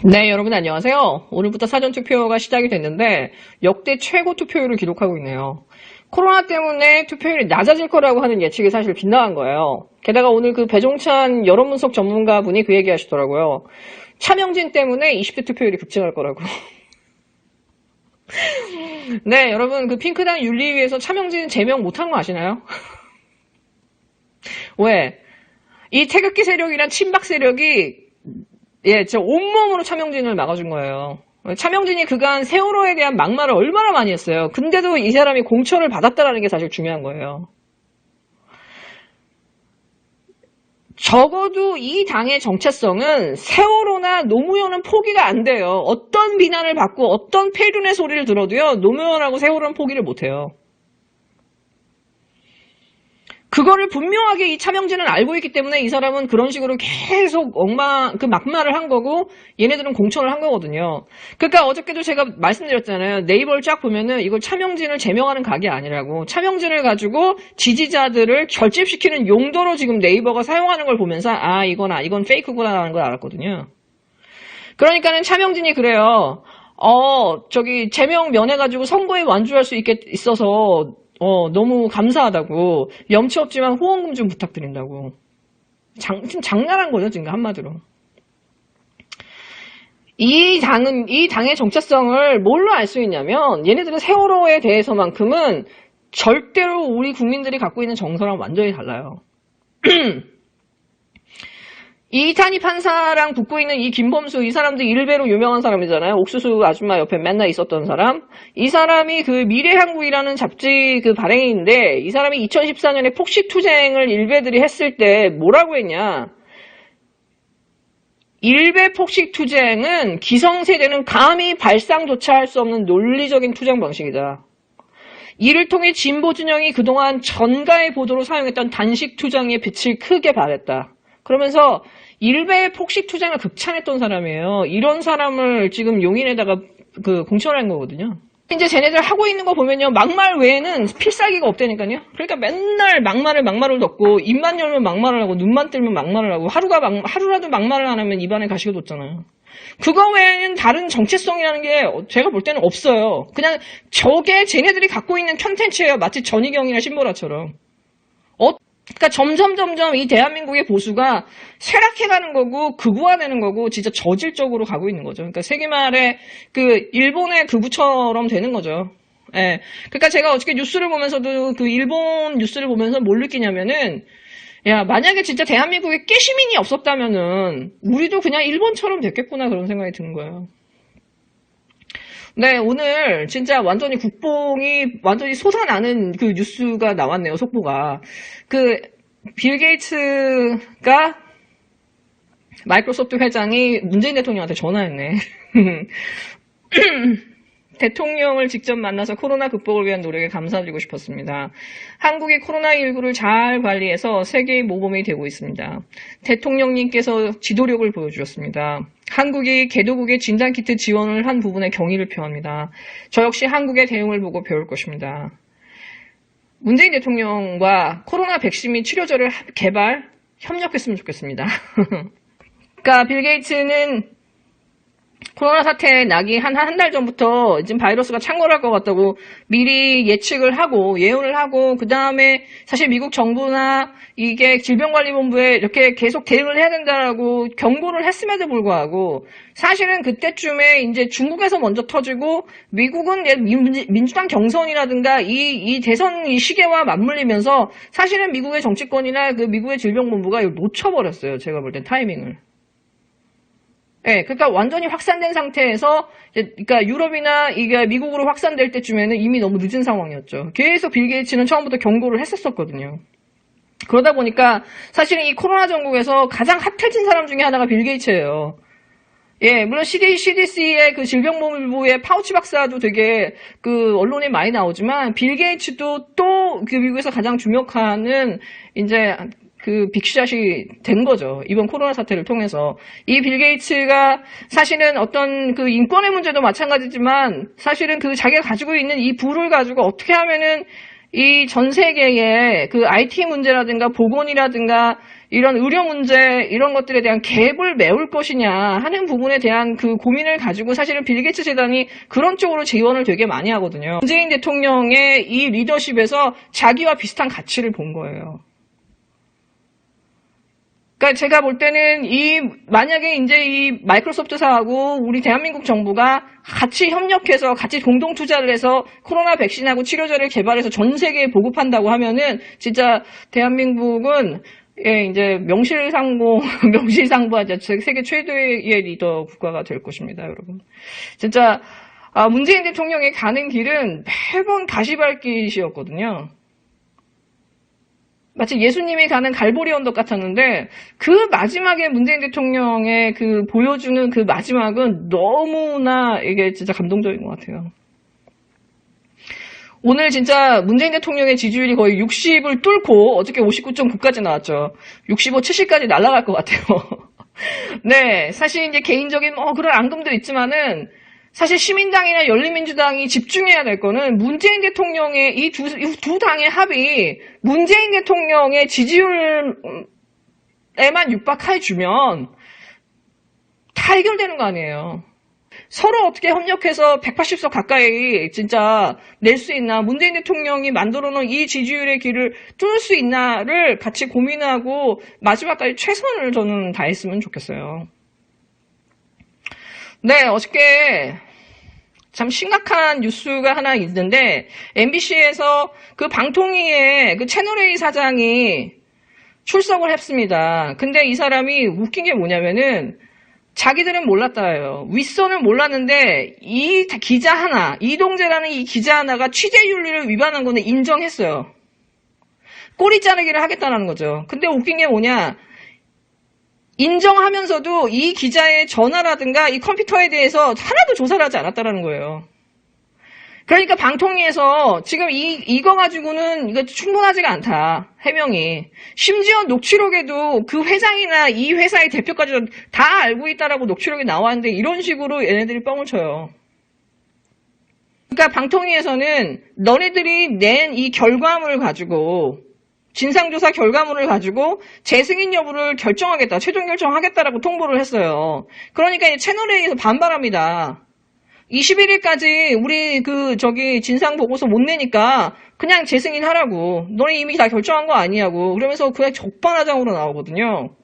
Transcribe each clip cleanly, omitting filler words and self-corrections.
네, 여러분 안녕하세요. 오늘부터 사전투표가 시작이 됐는데 역대 최고 투표율을 기록하고 있네요. 코로나 때문에 투표율이 낮아질 거라고 하는 예측이 사실 빗나간 거예요. 게다가 오늘 그 배종찬 여론분석 전문가분이 그 얘기 하시더라고요. 차명진 때문에 20대 투표율이 급증할 거라고. 네, 여러분 그 핑크당 윤리위에서 차명진 제명 못한 거 아시나요? 왜? 이 태극기 세력이란 친박 세력이 저 온몸으로 차명진을 막아준 거예요. 차명진이 그간 세월호에 대한 막말을 얼마나 많이 했어요. 근데도 이 사람이 공천을 받았다는 게 사실 중요한 거예요. 적어도 이 당의 정체성은 세월호나 노무현은 포기가 안 돼요. 어떤 비난을 받고 어떤 폐륜의 소리를 들어도요. 노무현하고 세월호는 포기를 못해요. 그거를 분명하게 이 차명진은 알고 있기 때문에 이 사람은 그런 식으로 계속 막말을 한 거고 얘네들은 공천을 한 거거든요. 그러니까 어저께도 제가 말씀드렸잖아요. 네이버를 쫙 보면은 이걸 차명진을 제명하는 각이 아니라고. 차명진을 가지고 지지자들을 결집시키는 용도로 지금 네이버가 사용하는 걸 보면서 이건 페이크구나라는 걸 알았거든요. 그러니까는 차명진이 그래요. 제명 면해가지고 선거에 완주할 수 있어서 너무 감사하다고. 염치 없지만 후원금 좀 부탁드린다고. 지금 장난한 거죠, 지금 한마디로. 이 당의 정체성을 뭘로 알 수 있냐면, 얘네들은 세월호에 대해서만큼은 절대로 우리 국민들이 갖고 있는 정서랑 완전히 달라요. 이탄희 판사랑 붙고 있는 이 김범수, 이 사람도 일베로 유명한 사람이잖아요. 옥수수 아줌마 옆에 맨날 있었던 사람. 이 사람이 그 미래한국이라는 잡지 그 발행인인데, 이 사람이 2014년에 폭식투쟁을 일베들이 했을 때 뭐라고 했냐. 일베 폭식투쟁은 기성세대는 감히 발상조차 할 수 없는 논리적인 투쟁 방식이다. 이를 통해 진보진영이 그동안 전가의 보도로 사용했던 단식투쟁의 빛을 크게 발했다. 그러면서 일베 폭식투쟁을 극찬했던 사람이에요. 이런 사람을 지금 용인에다가 공천한 거거든요. 이제 쟤네들 하고 있는 거 보면요. 막말 외에는 필살기가 없다니까요. 그러니까 맨날 막말을 넣고 입만 열면 막말을 하고 눈만 뜨면 막말을 하고 하루라도 막말을 안 하면 입안에 가시가 돋잖아요. 그거 외에는 다른 정체성이라는 게 제가 볼 때는 없어요. 그냥 저게 쟤네들이 갖고 있는 컨텐츠예요. 마치 전희경이나 신보라처럼. 그러니까 점점 이 대한민국의 보수가 쇠락해가는 거고 극우화되는 거고 진짜 저질적으로 가고 있는 거죠. 그러니까 세기말에 그 일본의 극우처럼 되는 거죠. 예. 그러니까 제가 어저께 뉴스를 보면서도 그 일본 뉴스를 보면서 뭘 느끼냐면은 만약에 진짜 대한민국에 깨시민이 없었다면은 우리도 그냥 일본처럼 됐겠구나 그런 생각이 드는 거예요. 네, 오늘 진짜 완전히 국뽕이 완전히 솟아나는 그 뉴스가 나왔네요, 속보가. 빌 게이츠가 마이크로소프트 회장이 문재인 대통령한테 전화했네. 대통령을 직접 만나서 코로나 극복을 위한 노력에 감사드리고 싶었습니다. 한국이 코로나19를 잘 관리해서 세계의 모범이 되고 있습니다. 대통령님께서 지도력을 보여주셨습니다. 한국이 개도국의 진단키트 지원을 한 부분에 경의를 표합니다. 저 역시 한국의 대응을 보고 배울 것입니다. 문재인 대통령과 코로나 백신 및 치료제를 협력했으면 좋겠습니다. 그러니까 빌 게이츠는 코로나 사태 나기 한 달 전부터 지금 바이러스가 창궐할 것 같다고 미리 예측을 하고 예언을 하고 그 다음에 사실 미국 정부나 이게 질병관리본부에 이렇게 계속 대응을 해야 된다라고 경고를 했음에도 불구하고 사실은 그때쯤에 이제 중국에서 먼저 터지고 미국은 민주당 경선이라든가 이 대선 이 시계와 맞물리면서 사실은 미국의 정치권이나 그 미국의 질병본부가 이걸 놓쳐버렸어요. 제가 볼 땐 타이밍을. 네, 그러니까 완전히 확산된 상태에서, 그러니까 유럽이나 이게 미국으로 확산될 때쯤에는 이미 너무 늦은 상황이었죠. 계속 빌 게이츠는 처음부터 경고를 했었거든요. 그러다 보니까 사실은 이 코로나 전국에서 가장 핫해진 사람 중에 하나가 빌 게이츠예요. 예, 물론 CDC의 그 질병본부의 파우치 박사도 되게 그 언론에 많이 나오지만 빌 게이츠도 또 그 미국에서 가장 주목하는 이제 그 빅샷이 된 거죠. 이번 코로나 사태를 통해서. 이 빌 게이츠가 사실은 어떤 그 인권의 문제도 마찬가지지만 사실은 그 자기가 가지고 있는 이 부를 가지고 어떻게 하면은 이 전 세계의 그 IT 문제라든가 보건이라든가 이런 의료 문제 이런 것들에 대한 갭을 메울 것이냐 하는 부분에 대한 그 고민을 가지고 사실은 빌 게이츠 재단이 그런 쪽으로 지원을 되게 많이 하거든요. 문재인 대통령의 이 리더십에서 자기와 비슷한 가치를 본 거예요. 그러니까 제가 볼 때는 만약에 이제 이 마이크로소프트사하고 우리 대한민국 정부가 같이 협력해서 같이 공동 투자를 해서 코로나 백신하고 치료제를 개발해서 전 세계에 보급한다고 하면은 진짜 대한민국은 이제 명실상부하죠. 세계 최대의 리더 국가가 될 것입니다, 여러분. 진짜 문재인 대통령이 가는 길은 매번 가시밭길이었거든요. 마치 예수님이 가는 갈보리 언덕 같았는데 그 마지막에 문재인 대통령의 그 보여주는 그 마지막은 너무나 이게 진짜 감동적인 것 같아요. 오늘 진짜 문재인 대통령의 지지율이 거의 60을 뚫고 어저께 59.9까지 나왔죠. 65, 70까지 날아갈 것 같아요. 네, 사실 이제 개인적인 그런 앙금도 있지만은 사실 시민당이나 열린민주당이 집중해야 될 거는 문재인 대통령의 이 두 당의 합이 문재인 대통령의 지지율에만 육박해주면 다 해결되는 거 아니에요. 서로 어떻게 협력해서 180석 가까이 진짜 낼 수 있나, 문재인 대통령이 만들어놓은 이 지지율의 길을 뚫을 수 있나를 같이 고민하고 마지막까지 최선을 저는 다했으면 좋겠어요. 네, 어저께 참 심각한 뉴스가 하나 있는데 MBC에서 그 방통위의 그 채널A 사장이 출석을 했습니다. 근데 이 사람이 웃긴 게 뭐냐면은 자기들은 몰랐다요. 윗선은 몰랐는데 이 기자 하나, 이동재라는 이 기자 하나가 취재윤리를 위반한 거는 인정했어요. 꼬리 자르기를 하겠다는 거죠. 근데 웃긴 게 뭐냐, 인정하면서도 이 기자의 전화라든가 이 컴퓨터에 대해서 하나도 조사를 하지 않았다는 거예요. 그러니까 방통위에서 지금 이거 가지고는 이거 충분하지가 않다. 해명이. 심지어 녹취록에도 그 회장이나 이 회사의 대표까지 다 알고 있다라고 녹취록이 나왔는데 이런 식으로 얘네들이 뻥을 쳐요. 그러니까 방통위에서는 너네들이 낸 이 결과물을 가지고 진상조사 결과물을 가지고 재승인 여부를 결정하겠다, 최종 결정하겠다라고 통보를 했어요. 그러니까 이제 채널A에서 반발합니다. 21일까지 우리 진상 보고서 못 내니까 그냥 재승인 하라고. 너네 이미 다 결정한 거 아니냐고. 그러면서 그냥 적반하장으로 나오거든요.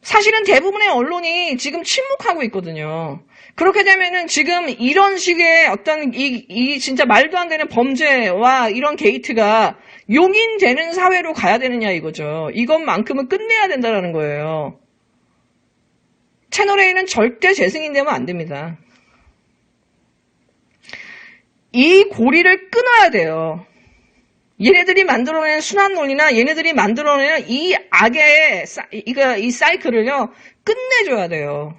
사실은 대부분의 언론이 지금 침묵하고 있거든요. 그렇게 되면은 지금 이런 식의 어떤 이 진짜 말도 안 되는 범죄와 이런 게이트가 용인되는 사회로 가야 되느냐 이거죠. 이것만큼은 끝내야 된다는 거예요. 채널A는 절대 재승인되면 안 됩니다. 이 고리를 끊어야 돼요. 얘네들이 만들어낸 순환 논리나 얘네들이 만들어낸 이 악의 이 사이클을요 끝내줘야 돼요.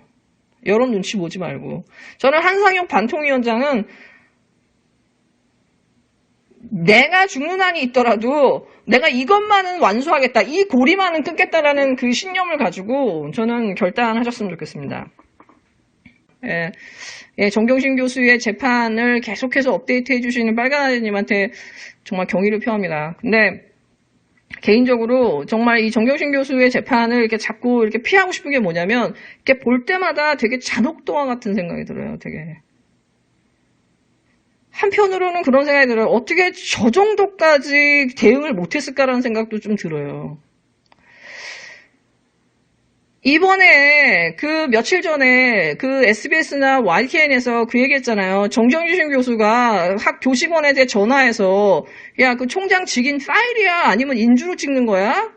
여론 눈치 보지 말고. 저는 한상혁 방통위원장은 내가 죽는 한이 있더라도 내가 이것만은 완수하겠다, 이 고리만은 끊겠다라는 그 신념을 가지고 저는 결단하셨으면 좋겠습니다. 정경심 교수의 재판을 계속해서 업데이트 해주시는 빨간아재님한테 정말 경의를 표합니다. 근데 개인적으로 정말 이 정경심 교수의 재판을 이렇게 자꾸 이렇게 피하고 싶은 게 뭐냐면 이렇게 볼 때마다 되게 잔혹도화 같은 생각이 들어요. 되게. 한편으로는 그런 생각이 들어요. 어떻게 저 정도까지 대응을 못했을까라는 생각도 좀 들어요. 이번에 며칠 전에 SBS나 YTN에서 그 얘기했잖아요. 정경심 교수가 학 교직원에 전화해서 야, 그 총장 직인 파일이야? 아니면 인주로 찍는 거야?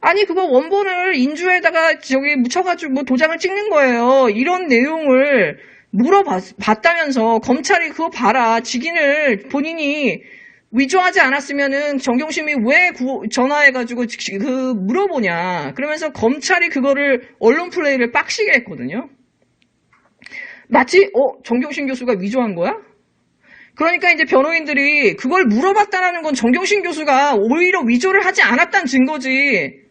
아니, 그거 원본을 인주에다가 묻혀가지고 도장을 찍는 거예요. 이런 내용을 물어봤다면서 검찰이 그거 봐라. 직인을 본인이 위조하지 않았으면은 정경심이 왜 전화해가지고 물어보냐. 그러면서 검찰이 그거를 언론 플레이를 빡시게 했거든요. 마치 정경심 교수가 위조한 거야? 그러니까 이제 변호인들이 그걸 물어봤다라는 건 정경심 교수가 오히려 위조를 하지 않았다는 증거지.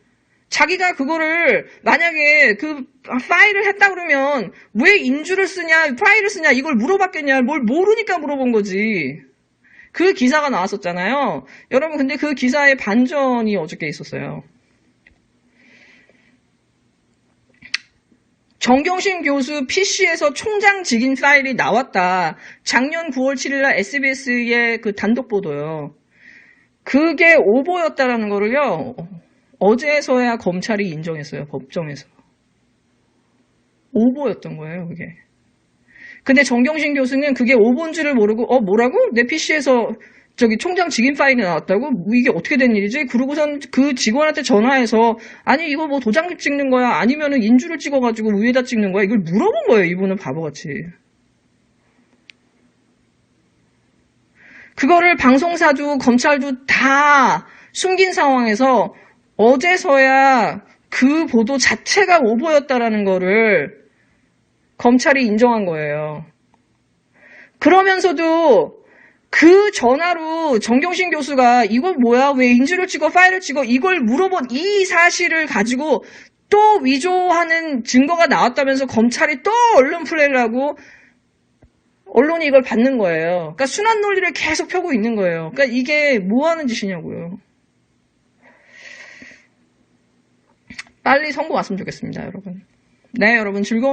자기가 그거를 만약에 파일을 했다 그러면 왜 인주를 쓰냐, 파일을 쓰냐 이걸 물어봤겠냐. 뭘 모르니까 물어본 거지. 그 기사가 나왔었잖아요. 여러분, 근데 그 기사의 반전이 어저께 있었어요. 정경심 교수 PC에서 총장 직인 파일이 나왔다. 작년 9월 7일날 SBS의 그 단독 보도요. 그게 오보였다라는 거를요. 어제서야 검찰이 인정했어요. 법정에서. 오보였던 거예요, 그게. 근데 정경심 교수는 그게 오보인 줄을 모르고 뭐라고? 내 PC에서 저기 총장 직인 파일이 나왔다고? 이게 어떻게 된 일이지? 그러고선 그 직원한테 전화해서 아니 이거 뭐 도장 찍는 거야? 아니면은 인주를 찍어가지고 위에다 찍는 거야? 이걸 물어본 거예요. 이분은 바보같이. 그거를 방송사도 검찰도 다 숨긴 상황에서 어제서야 그 보도 자체가 오보였다라는 거를 검찰이 인정한 거예요. 그러면서도 그 전화로 정경심 교수가 이거 뭐야? 왜 인주를 찍어? 파일을 찍어? 이걸 물어본 이 사실을 가지고 또 위조하는 증거가 나왔다면서 검찰이 또 언론 플레이를 하고 언론이 이걸 받는 거예요. 그러니까 순환 논리를 계속 펴고 있는 거예요. 그러니까 이게 뭐 하는 짓이냐고요. 빨리 선고 왔으면 좋겠습니다, 여러분. 네, 여러분 즐거운